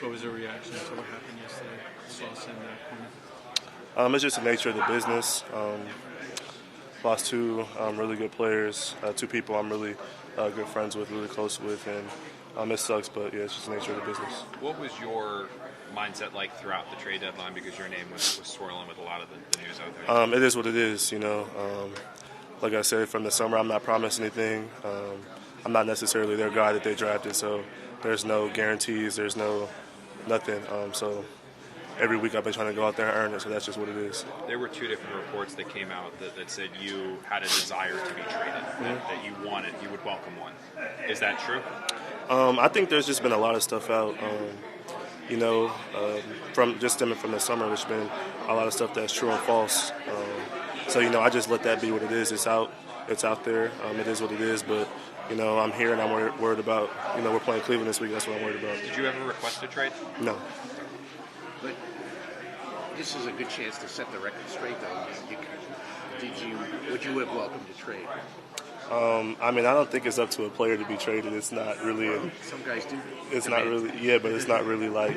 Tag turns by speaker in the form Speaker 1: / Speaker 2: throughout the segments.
Speaker 1: What was your reaction to what happened yesterday, Sauce and Quinnen?
Speaker 2: It's just the nature of the business. Lost two really good players, two people I'm really good friends with, really close with, and it sucks, but yeah, it's just the nature of the business.
Speaker 3: What was your mindset like throughout the trade deadline, because your name was swirling with a lot of the news out there?
Speaker 2: It is what it is, like I said, from the summer, I'm not promised anything. I'm not necessarily their guy that they drafted, so there's no guarantees, there's nothing. So every week I've been trying to go out there and earn it, so that's just what it is.
Speaker 3: There were two different reports that came out that said you had a desire to be traded, that you wanted, you would welcome one. Is that true?
Speaker 2: I think there's just been a lot of stuff out, from just stemming from the summer, there's been a lot of stuff that's true and false. So I just let that be what it is. It's out there. It is what it is, but I'm here and I'm worried about, we're playing Cleveland this week. That's what I'm worried about.
Speaker 3: Did you ever request a trade?
Speaker 2: No.
Speaker 4: But this is a good chance to set the record straight, though. Would you have welcomed a trade?
Speaker 2: I don't think it's up to a player to be traded. It's not really.
Speaker 4: Some guys do.
Speaker 2: It's not really. Yeah, but it's not really like.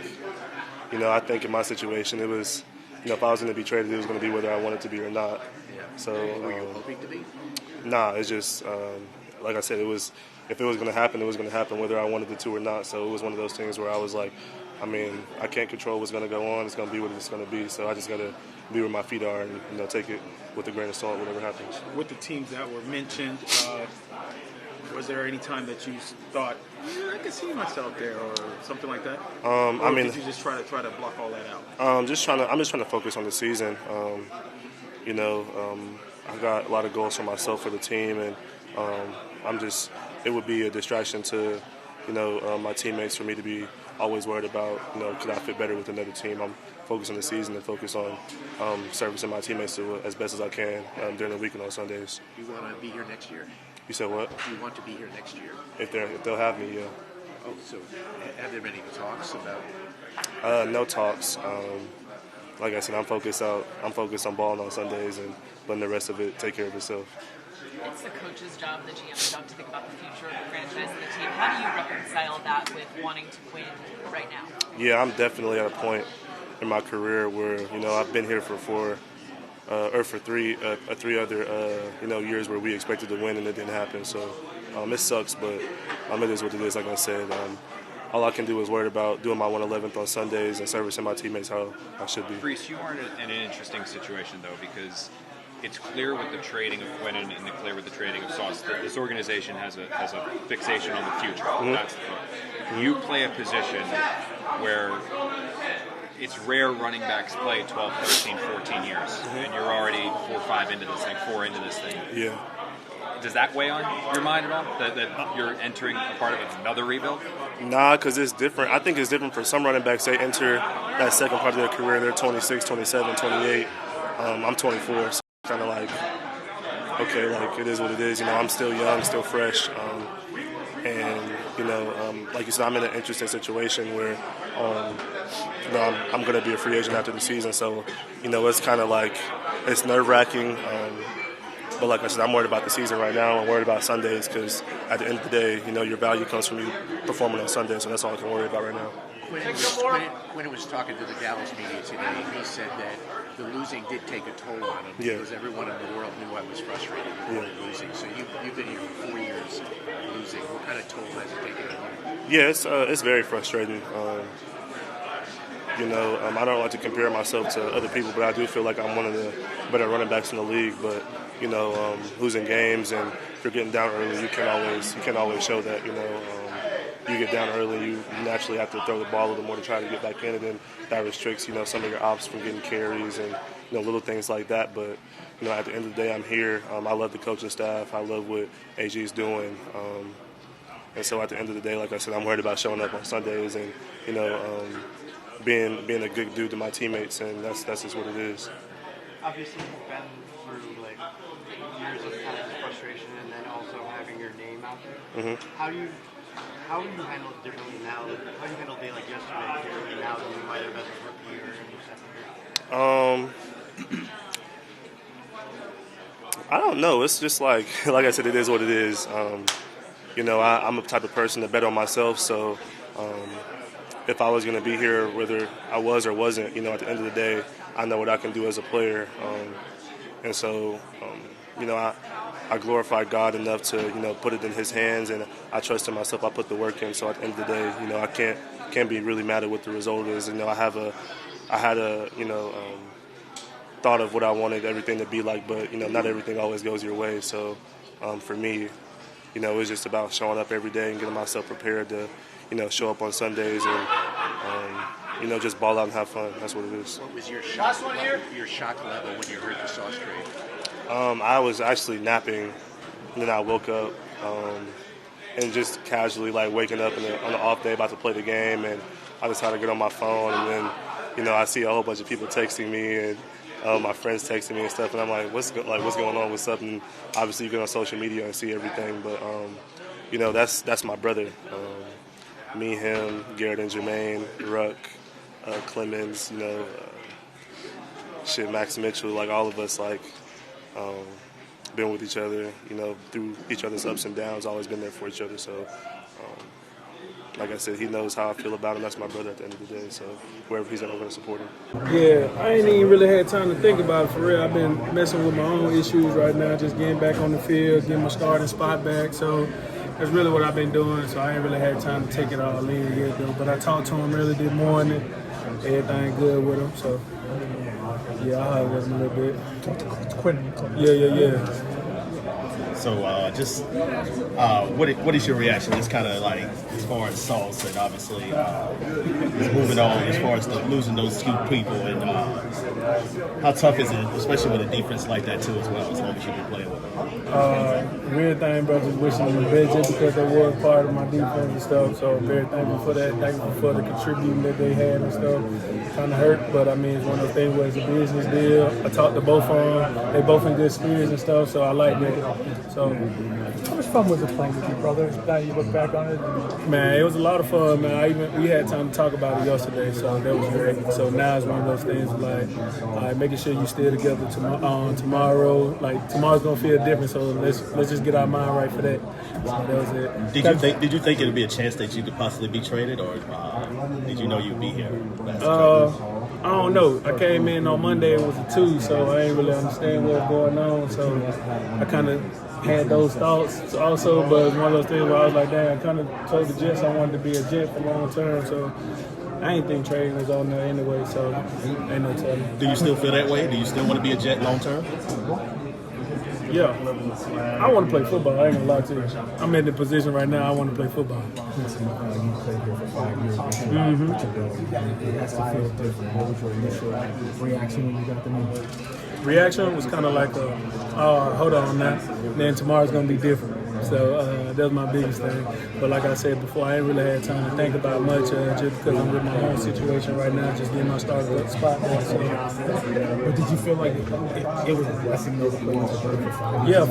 Speaker 2: I think in my situation, it was. If I was going to be traded, it was going to be whether I wanted to be or not.
Speaker 4: Yeah.
Speaker 2: So.
Speaker 4: Were you hoping to be?
Speaker 2: Nah, it's just. Like I said, it was. If it was going to happen, it was going to happen whether I wanted it to or not. So it was one of those things where I was like, I can't control what's going to go on. It's going to be what it's going to be. So I just got to be where my feet are and take it with a grain of salt, whatever happens.
Speaker 1: With the teams that were mentioned, was there any time that you thought, I could see myself there, or something like that? Did you just try to block all that out? I'm just trying
Speaker 2: to focus on the season. I got a lot of goals for myself, for the team, and it would be a distraction to, my teammates, for me to be always worried about, could I fit better with another team. I'm focused on the season and focused on servicing my teammates as best as I can during the week and on Sundays.
Speaker 4: You want to be here next year?
Speaker 2: You said what?
Speaker 4: You want to be here next year?
Speaker 2: If they'll have me, yeah.
Speaker 4: Oh, so have there been any talks about?
Speaker 2: No talks. Like I said, I'm focused on balling on Sundays and letting the rest of it take care of itself.
Speaker 5: It's the coach's job, the GM's job, to think about the future of the franchise and the team. How do you reconcile that with wanting to win right now?
Speaker 2: Yeah, I'm definitely at a point in my career where I've been here for three other years where we expected to win and it didn't happen. So it sucks, but it is what it is. Like I said, all I can do is worry about doing my 111th on Sundays and servicing my teammates how I should be.
Speaker 3: Breece, you are in an interesting situation though, because it's clear with the trading of Quinnen and clear with the trading of Sauce that this organization has a fixation on the future. Mm-hmm. That's the point. You play a position where it's rare running backs play 12, 13, 14 years, and you're already 4 into this thing.
Speaker 2: Yeah.
Speaker 3: Does that weigh on your mind at all, that you're entering a part of another rebuild?
Speaker 2: Nah, because it's different. I think it's different for some running backs. They enter that second part of their career, they're 26, 27, 28. I'm 24, so kind of like, okay, like it is what it is. I'm still young, still fresh. Like you said, I'm in an interesting situation where, I'm going to be a free agent after the season. So, it's kind of like, it's nerve-wracking. But like I said, I'm worried about the season right now. I'm worried about Sundays because at the end of the day, your value comes from you performing on Sundays. So that's all I can worry about right now.
Speaker 4: When it was talking to the Dallas media today, he said that the losing did take a toll on him because everyone in the world knew I was frustrated with losing. So you've been here for 4 years losing. What kind of toll has it taken on you?
Speaker 2: Yeah, it's very frustrating. I don't like to compare myself to other people, but I do feel like I'm one of the better running backs in the league. But losing games and if you're getting down early, you can't always show that. You get down early, you naturally have to throw the ball a little more to try to get back in, and then that restricts some of your ops from getting carries and little things like that. But at the end of the day, I'm here. I love the coaching staff. I love what AG is doing. And so at the end of the day, like I said, I'm worried about showing up on Sundays and being a good dude to my teammates, and that's just what it is.
Speaker 6: Obviously, you've been through years of kind of frustration, and then also having your name out there.
Speaker 2: Mm-hmm.
Speaker 6: How do you handle it differently now? How do you handle a day like yesterday differently now than you might have as a rookie or in your second year?
Speaker 2: I don't know. It's just like I said, it is what it is. I'm a type of person to bet on myself, so if I was going to be here, whether I was or wasn't, at the end of the day, I know what I can do as a player. And so, I glorify God enough to, put it in His hands, and I trust in myself. I put the work in. So at the end of the day, I can't be really mad at what the result is. I had a thought of what I wanted everything to be like, but not everything always goes your way. So for me, it's just about showing up every day and getting myself prepared to, show up on Sundays and, just ball out and have fun. That's what it is.
Speaker 4: What was your shock level when you heard the Sauce trade?
Speaker 2: I was actually napping, and then I woke up and just casually waking up on the off day about to play the game, and I decided to get on my phone, and then I see a whole bunch of people texting me and my friends texting me and stuff, and I'm like, what's going on? What's up? And obviously you get on social media and see everything, but that's my brother. Me, him, Garrett and Jermaine, Ruck, Clemens, Max Mitchell, all of us, been with each other, through each other's ups and downs, always been there for each other. So, like I said, he knows how I feel about him. That's my brother at the end of the day. So, wherever he's at, I'm going to support him.
Speaker 7: Yeah, I ain't even really had time to think about it for real. I've been messing with my own issues right now, just getting back on the field, getting my starting spot back. So, that's really what I've been doing. So, I ain't really had time to take it all in yet, though. But I talked to him early this morning. Everything good with him. So, yeah, I'll have him a little bit.
Speaker 8: Talk to Quinnen.
Speaker 7: Yeah.
Speaker 8: So, what is your reaction? It's kind of as far as Sauce, and obviously he's moving on as far as losing those two people, and how tough is it, especially with a defense like that too, as long as you've been playing with them?
Speaker 7: Real thing, bro, just wishing them the best just because they were part of my defense and stuff. So very thankful for that. Thankful for the contributing that they had and stuff. Kind of hurt, but I mean, it's one of those things where it's a business deal. I talked to both of them. They both in good spirits and stuff, so I like that. So,
Speaker 8: how much fun was it playing with your brothers? Now you look back on it.
Speaker 7: Man, it was a lot of fun, man. We had time to talk about it yesterday, so that was great. So now it's one of those things making sure you stay together tomorrow. Tomorrow's gonna feel different, so let's just get our mind right for that. So that was it.
Speaker 8: Did you think it'd be a chance that you could possibly be traded, or did you know you'd be here?
Speaker 7: I don't know. I came in on Monday, it was a 2, so I ain't really understand what was going on. So I kind of had those thoughts also, but it's one of those things where I was like, damn, I kind of told the Jets I wanted to be a Jet for long term, so I ain't think trading was on there anyway, so ain't no telling.
Speaker 8: Do you still feel that way? Do you still want to be a Jet long term?
Speaker 7: Yeah, I want to play football. I ain't gonna lie to you. I'm in the position right now. I want to play football.
Speaker 9: You played here for 5 years. It has to feel different. What was your initial reaction when you got the news?
Speaker 7: Reaction was kind of like hold on now. Then tomorrow's gonna be different. So that was my biggest thing. But like I said before, I ain't really had time to think about much just because I'm with my own situation right now, just getting my starting spot back. So.
Speaker 9: But did you feel like it was a blessing though to play with the for 5 years?
Speaker 7: Yeah,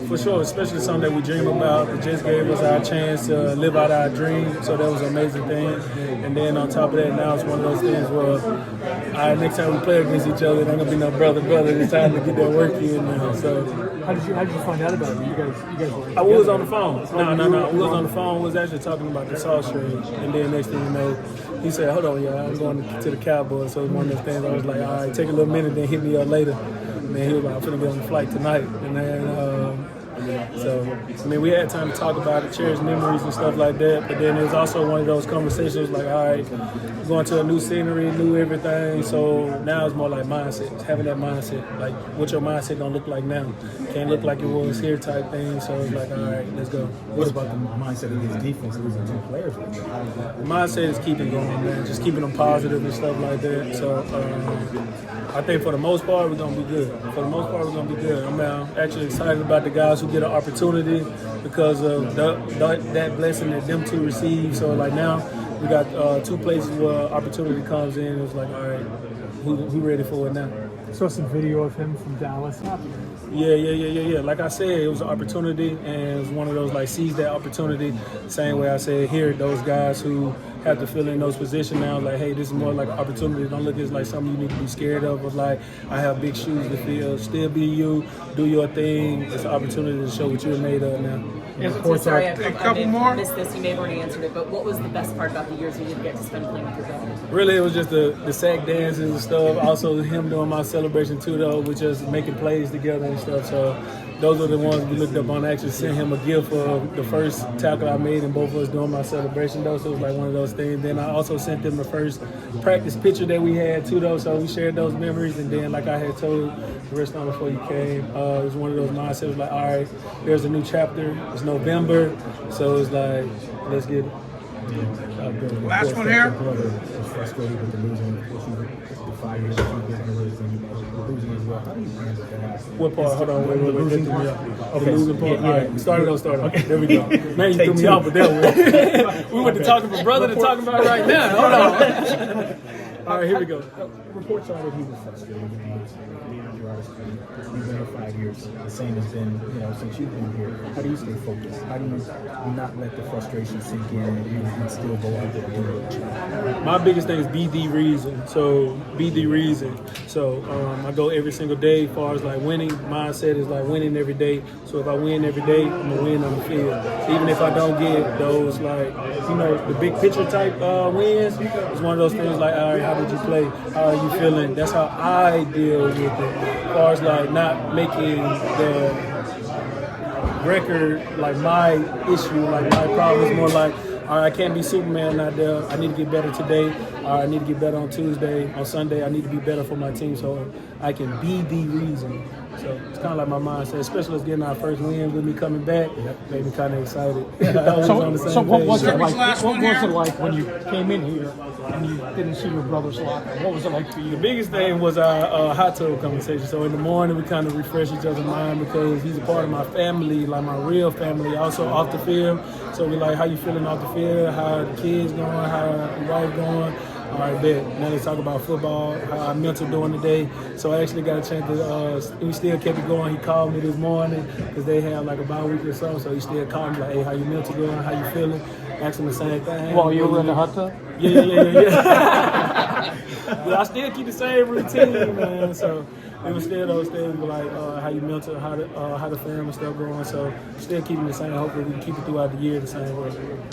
Speaker 7: for sure. Especially something that we dream about. The Jets gave us our chance to live out our dream, so that was an amazing thing. And then on top of that, now it's one of those things where next time we play against each other, it ain't gonna be no brother. It's time to get that work in now. So
Speaker 9: how did you find out about it? You guys were.
Speaker 7: I was on the phone. No. We was on the phone. We was actually talking about the Sauce trade. And then next thing you know, he said, hold on, I'm going to the Cowboys. So it was one of those things I was like, all right, take a little minute, then hit me up later. And then he was like, I'm finna get on the flight tonight. And then, we had time to talk about it, cherish memories and stuff like that. But then it was also one of those conversations like, all right, going to a new scenery, new everything. So now it's more like mindset, having that mindset. Like, what your mindset gonna look like now? Can't look like it was here type thing. So it's like, all right, let's go.
Speaker 9: What about the mindset of this defense losing 2 players?
Speaker 7: The mindset is keeping going, man. Just keeping them positive and stuff like that. So I think for the most part, we're going to be good. I'm actually excited about the guys who get an opportunity because of that blessing that them two receive. So like now, we got 2 places where opportunity comes in. It's like, all right, who ready for it now?
Speaker 9: I saw some video of him from Dallas.
Speaker 7: Yeah. Like I said, it was an opportunity, and it was one of those seize that opportunity. Same way I said here, those guys who have to fill in those positions now. Like, hey, this is more like an opportunity. Don't look at it like something you need to be scared of. But like, I have big shoes to fill. Still be you. Do your thing. It's an opportunity to show what you're made of now.
Speaker 5: Sorry, I missed this. You may have already answered it, but what was the best part about the years you didn't get to spend playing with your brother?
Speaker 7: Really, it was just the sack dances and stuff. Also, him doing my celebration too, though, with just making plays together and stuff. So those were the ones we looked up on. I actually sent him a gift for the first tackle I made, and both of us doing my celebration, though. So it was like one of those things. Then I also sent them the first practice picture that we had too, though. So we shared those memories. And then, like I had told the rest of them before you came, it was one of those mindsets. It was like, all right, there's a new chapter. It's November, so it's like, let's get it.
Speaker 10: Last one here.
Speaker 9: Frustrated with the losing. The 5 years that you've been here, losing as well. How do you handle that?
Speaker 7: What part? Hold on, wait.
Speaker 9: Losing part?
Speaker 7: Okay. The losing part.
Speaker 9: Yeah.
Speaker 7: All right, start it.
Speaker 9: Okay.
Speaker 7: There we go. Man, you threw me off with that one. We went to talking from brother to talking about right now. Hold on. All right, here we go.
Speaker 9: Reports are that he was frustrated. You've been here 5 years. The same has been, since you've been here. How do you stay focused? How do you not let the frustration sink in and still go out there and do your job?
Speaker 7: My biggest thing is be the reason. So be the reason. So I go every single day. As far as like winning, mindset is like winning every day. So if I win every day, I'm gonna win on the field. Even if I don't get those the big picture type wins, it's one of those things like, all right, how did you play? How are you feeling? That's how I deal with it. As far as like not making the record like my issue, like my problem is more like, all right, I can't be Superman out there. I need to get better today. I need to get better on Tuesday. On Sunday, I need to be better for my team so I can be the reason. So it's kind of like my mindset, especially us getting our first win with me coming back. Made me kind of excited.
Speaker 10: So what was it
Speaker 11: like when you came in here and you didn't see your brother's locker? What was it like for you?
Speaker 7: The biggest thing was our hot tub conversation. So in the morning, we kind of refresh each other's mind because he's a part of my family, like my real family, also off the field. So we like, how you feeling off the field? How are the kids going? How are the wife going? All right, bet. Now let's talk about football, how our mental doing today. So I actually got a chance to, we still kept it going. He called me this morning because they had like a bye week or so. So he still called me like, hey, how your mental doing? How you feeling? Asked him the same thing.
Speaker 11: While you were in the hot tub?
Speaker 7: Yeah. But I still keep the same routine, man. So it was still those things like how you mental, how the family stuff going. So still keeping the same. Hopefully we can keep it throughout the year the same way.